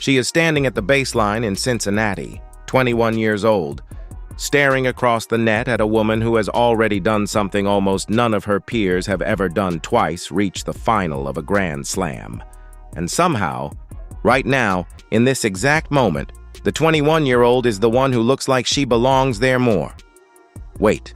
She is standing at the baseline in Cincinnati, 21 years old, staring across the net at a woman who has already done something almost none of her peers have ever done twice, reach the final of a Grand Slam. And somehow, right now, in this exact moment, the 21-year-old is the one who looks like she belongs there more. Wait,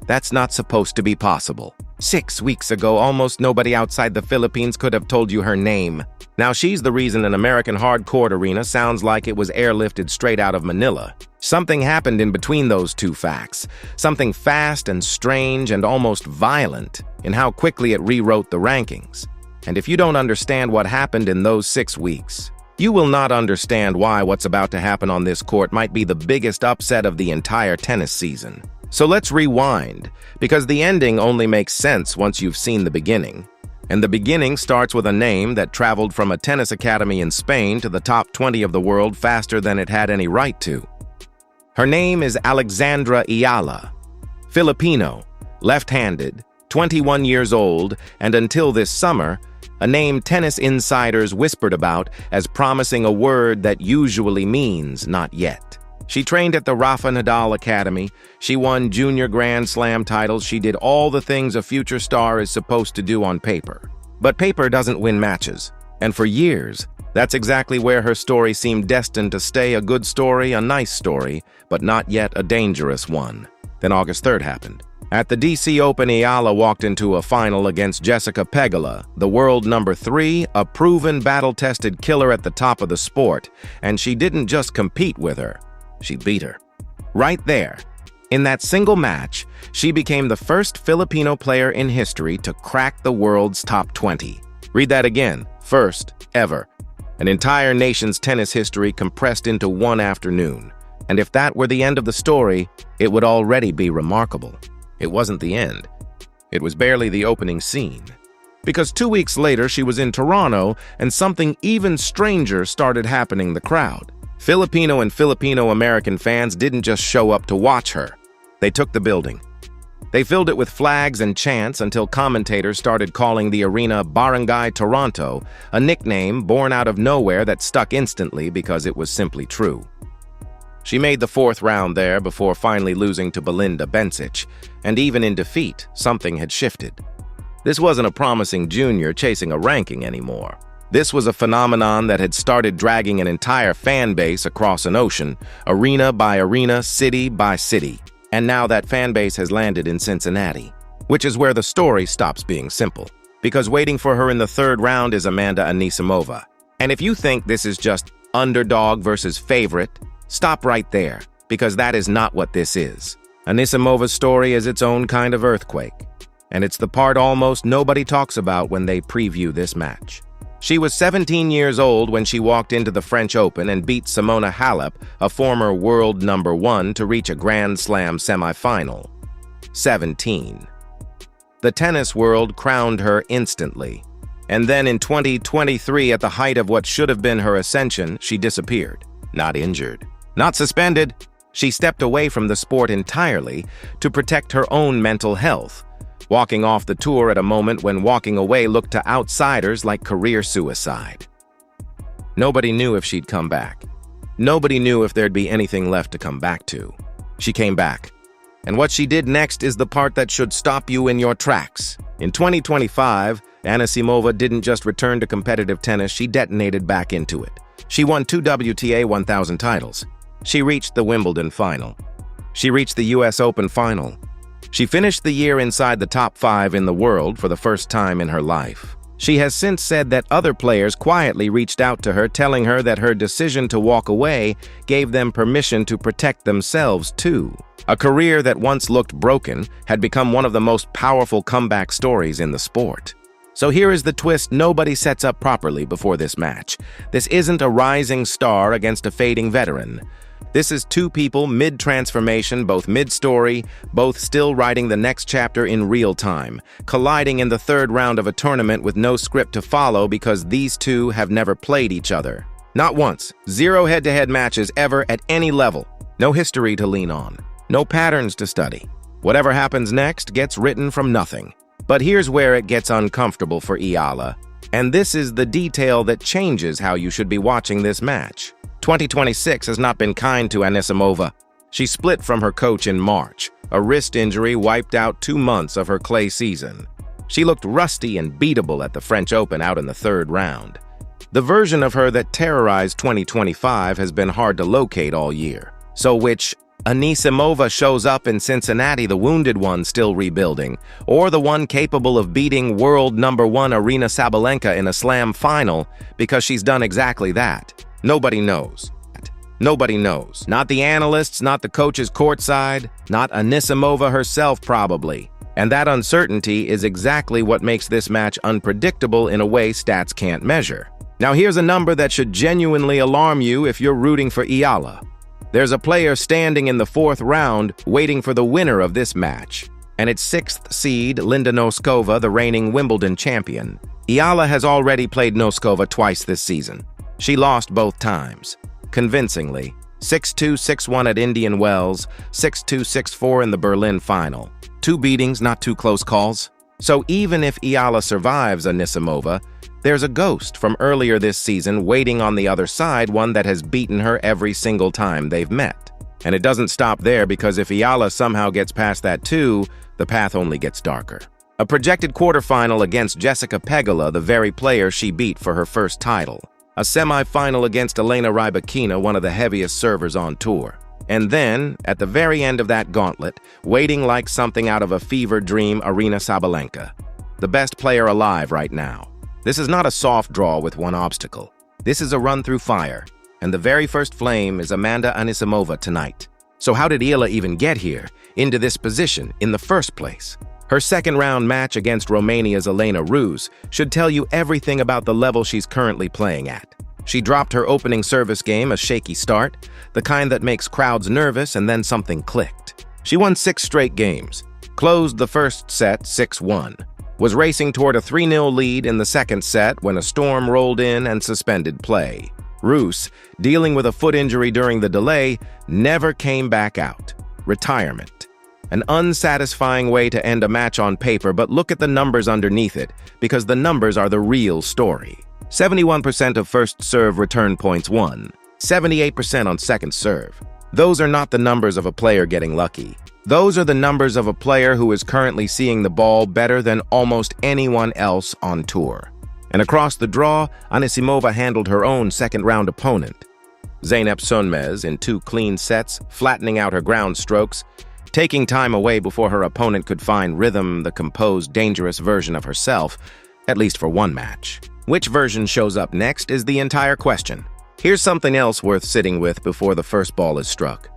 that's not supposed to be possible. 6 weeks ago, almost nobody outside the Philippines could have told you her name. Now she's the reason an American hard-court arena sounds like it was airlifted straight out of Manila. Something happened in between those two facts. Something fast and strange and almost violent in how quickly it rewrote the rankings. And if you don't understand what happened in those 6 weeks, you will not understand why what's about to happen on this court might be the biggest upset of the entire tennis season. So let's rewind, because the ending only makes sense once you've seen the beginning. And the beginning starts with a name that traveled from a tennis academy in Spain to the top 20 of the world faster than it had any right to. Her name is Alexandra Eala, Filipino, left-handed, 21 years old, and until this summer, a name tennis insiders whispered about as promising a word that usually means not yet. She trained at the Rafa Nadal Academy. She won junior Grand Slam titles. She did all the things a future star is supposed to do on paper. But paper doesn't win matches. And for years, that's exactly where her story seemed destined to stay, a good story, a nice story, but not yet a dangerous one. Then August 3rd happened. At the DC Open, Eala walked into a final against Jessica Pegula, the world number 3, a proven battle-tested killer at the top of the sport, and she didn't just compete with her. She beat her. Right there. In that single match, she became the first Filipino player in history to crack the world's top 20. Read that again. First ever. An entire nation's tennis history compressed into one afternoon. And if that were the end of the story, it would already be remarkable. It wasn't the end. It was barely the opening scene. Because 2 weeks later, she was in Toronto, and something even stranger started happening in the crowd. Filipino and Filipino-American fans didn't just show up to watch her. They took the building. They filled it with flags and chants until commentators started calling the arena Barangay Toronto, a nickname born out of nowhere that stuck instantly because it was simply true. She made the 4th round there before finally losing to Belinda Bencic, and even in defeat, something had shifted. This wasn't a promising junior chasing a ranking anymore. This was a phenomenon that had started dragging an entire fan base across an ocean, arena by arena, city by city. And now that fan base has landed in Cincinnati, which is where the story stops being simple. Because waiting for her in the 3rd round is Amanda Anisimova. And if you think this is just underdog versus favorite, stop right there, because that is not what this is. Anisimova's story is its own kind of earthquake, and it's the part almost nobody talks about when they preview this match. She was 17 years old when she walked into the French Open and beat Simona Halep, a former world number 1, to reach a Grand Slam semifinal. 17. The tennis world crowned her instantly. And then in 2023, at the height of what should have been her ascension, she disappeared. Not injured. Not suspended. She stepped away from the sport entirely to protect her own mental health, walking off the tour at a moment when walking away looked to outsiders like career suicide. Nobody knew if she'd come back. Nobody knew if there'd be anything left to come back to. She came back. And what she did next is the part that should stop you in your tracks. In 2025, Anisimova didn't just return to competitive tennis, she detonated back into it. She won 2 WTA 1000 titles. She reached the Wimbledon final. She reached the US Open final. She finished the year inside the top 5 in the world for the first time in her life. She has since said that other players quietly reached out to her, telling her that her decision to walk away gave them permission to protect themselves too. A career that once looked broken had become one of the most powerful comeback stories in the sport. So here is the twist nobody sets up properly before this match. This isn't a rising star against a fading veteran. This is 2 people mid-transformation, both mid-story, both still writing the next chapter in real time, colliding in the 3rd round of a tournament with no script to follow because these 2 have never played each other. Not once. 0 head-to-head matches ever at any level. No history to lean on. No patterns to study. Whatever happens next gets written from nothing. But here's where it gets uncomfortable for Eala. And this is the detail that changes how you should be watching this match. 2026 has not been kind to Anisimova. She split from her coach in March. A wrist injury wiped out 2 months of her clay season. She looked rusty and beatable at the French Open out in the 3rd round. The version of her that terrorized 2025 has been hard to locate all year. So which Anisimova shows up in Cincinnati, the wounded one still rebuilding, or the one capable of beating world #1 Aryna Sabalenka in a slam final because she's done exactly that? Nobody knows. Nobody knows. Not the analysts, not the coaches courtside, not Anisimova herself probably. And that uncertainty is exactly what makes this match unpredictable in a way stats can't measure. Now here's a number that should genuinely alarm you if you're rooting for Eala. There's a player standing in the 4th round waiting for the winner of this match, and it's 6th seed Linda Noskova, the reigning Wimbledon champion. Eala has already played Noskova twice this season. She lost both times, convincingly, 6-2, 6-1 at Indian Wells, 6-2, 6-4 in the Berlin final. 2 beatings, not 2 close calls. So even if Eala survives Anisimova, there's a ghost from earlier this season waiting on the other side, one that has beaten her every single time they've met. And it doesn't stop there, because if Eala somehow gets past that too, the path only gets darker. A projected quarterfinal against Jessica Pegula, the very player she beat for her first title. A semi-final against Elena Rybakina, one of the heaviest servers on tour. And then, at the very end of that gauntlet, waiting like something out of a fever dream, Aryna Sabalenka, the best player alive right now. This is not a soft draw with one obstacle. This is a run through fire, and the very first flame is Amanda Anisimova tonight. So how did Eala even get here, into this position, in the first place? Her 2nd-round match against Romania's Elena Ruse should tell you everything about the level she's currently playing at. She dropped her opening service game a shaky start, the kind that makes crowds nervous, and then something clicked. She won 6 straight games, closed the first set 6-1, was racing toward a 3-0 lead in the 2nd set when a storm rolled in and suspended play. Ruse, dealing with a foot injury during the delay, never came back out. Retirement. An unsatisfying way to end a match on paper, but look at the numbers underneath it, because the numbers are the real story. 71% of first serve return points won, 78% on second serve. Those are not the numbers of a player getting lucky. Those are the numbers of a player who is currently seeing the ball better than almost anyone else on tour. And across the draw, Anisimova handled her own 2nd-round opponent, Zeynep Sönmez, in 2 clean sets, flattening out her ground strokes, taking time away before her opponent could find rhythm, the composed, dangerous version of herself, at least for one match. Which version shows up next is the entire question. Here's something else worth sitting with before the first ball is struck.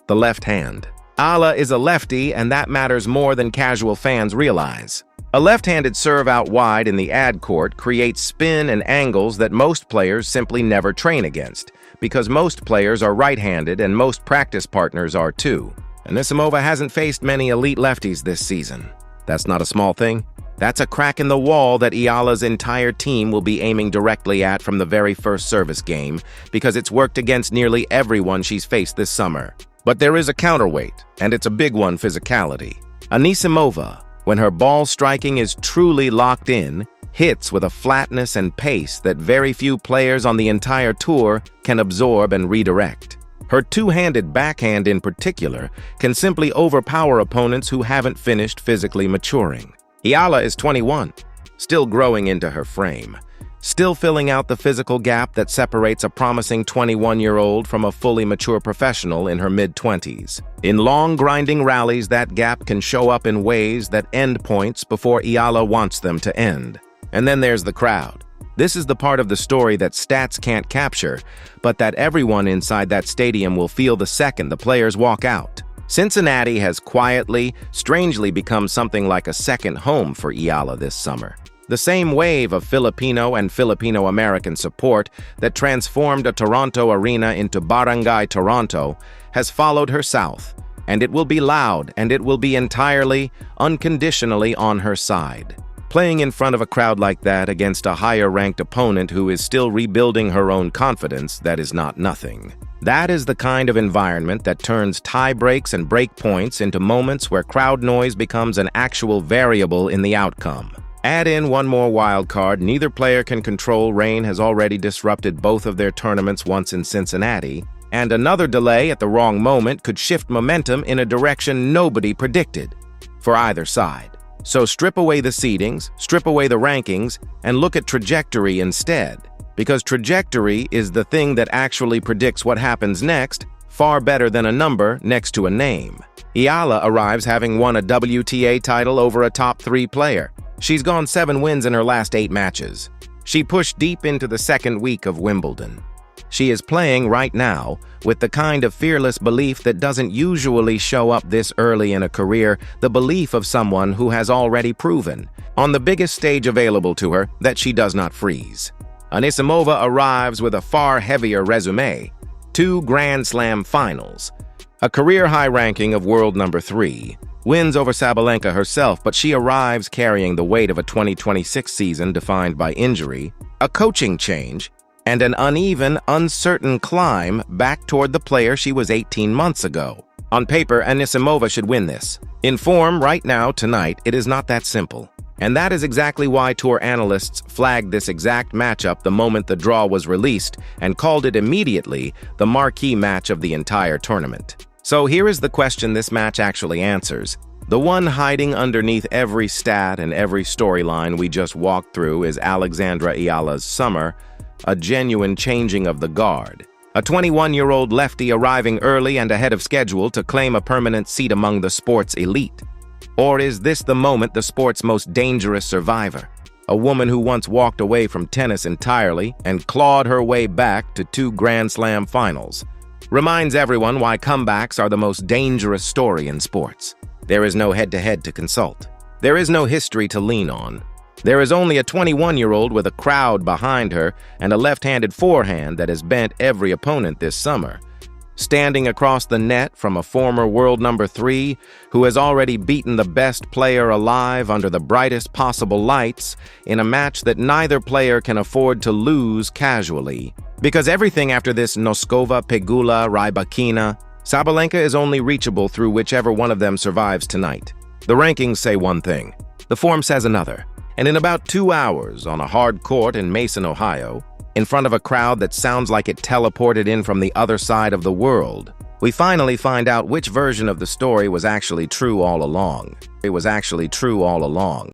The left hand. Eala is a lefty, and that matters more than casual fans realize. A left-handed serve out wide in the ad court creates spin and angles that most players simply never train against, because most players are right-handed and most practice partners are too. Anisimova hasn't faced many elite lefties this season. That's not a small thing. That's a crack in the wall that Eala's entire team will be aiming directly at from the very first service game, because it's worked against nearly everyone she's faced this summer. But there is a counterweight, and it's a big one: physicality. Anisimova, when her ball striking is truly locked in, hits with a flatness and pace that very few players on the entire tour can absorb and redirect. Her two-handed backhand in particular can simply overpower opponents who haven't finished physically maturing. Eala is 21, still growing into her frame, still filling out the physical gap that separates a promising 21-year-old from a fully mature professional in her mid-20s. In long, grinding rallies, that gap can show up in ways that end points before Eala wants them to end. And then there's the crowd. This is the part of the story that stats can't capture, but that everyone inside that stadium will feel the second the players walk out. Cincinnati has quietly, strangely become something like a second home for Eala this summer. The same wave of Filipino and Filipino-American support that transformed a Toronto arena into Barangay Toronto has followed her south, and it will be loud, and it will be entirely, unconditionally on her side. Playing in front of a crowd like that against a higher-ranked opponent who is still rebuilding her own confidence, that is not nothing. That is the kind of environment that turns tie breaks and break points into moments where crowd noise becomes an actual variable in the outcome. Add in one more wild card. Neither player can control. Rain has already disrupted both of their tournaments once in Cincinnati, and another delay at the wrong moment could shift momentum in a direction nobody predicted for either side. So strip away the seedings, strip away the rankings, and look at trajectory instead, because trajectory is the thing that actually predicts what happens next, far better than a number next to a name. Eala arrives having won a WTA title over a top 3 player. She's gone 7 wins in her last 8 matches. She pushed deep into the second week of Wimbledon. She is playing right now with the kind of fearless belief that doesn't usually show up this early in a career, the belief of someone who has already proven, on the biggest stage available to her, that she does not freeze. Anisimova arrives with a far heavier resume: 2 Grand Slam finals, a career-high ranking of world number 3, wins over Sabalenka herself, but she arrives carrying the weight of a 2026 season defined by injury, a coaching change, and an uneven, uncertain climb back toward the player she was 18 months ago. On paper, Anisimova should win this. In form, right now, tonight, it is not that simple. And that is exactly why tour analysts flagged this exact matchup the moment the draw was released and called it immediately the marquee match of the entire tournament. So here is the question this match actually answers. The one hiding underneath every stat and every storyline we just walked through is Alexandra Eala's summer, a genuine changing of the guard. A 21-year-old lefty arriving early and ahead of schedule to claim a permanent seat among the sport's elite. Or is this the moment the sport's most dangerous survivor? A woman who once walked away from tennis entirely and clawed her way back to 2 Grand Slam finals. Reminds everyone why comebacks are the most dangerous story in sports. There is no head-to-head to consult. There is no history to lean on. There is only a 21-year-old with a crowd behind her and a left-handed forehand that has bent every opponent this summer. Standing across the net from a former world number 3 who has already beaten the best player alive under the brightest possible lights in a match that neither player can afford to lose casually. Because everything after this Noskova, Pegula, Rybakina, Sabalenka is only reachable through whichever one of them survives tonight. The rankings say one thing, the form says another. And in about 2 hours, on a hard court in Mason, Ohio, in front of a crowd that sounds like it teleported in from the other side of the world, we finally find out which version of the story was actually true all along. It was actually true all along.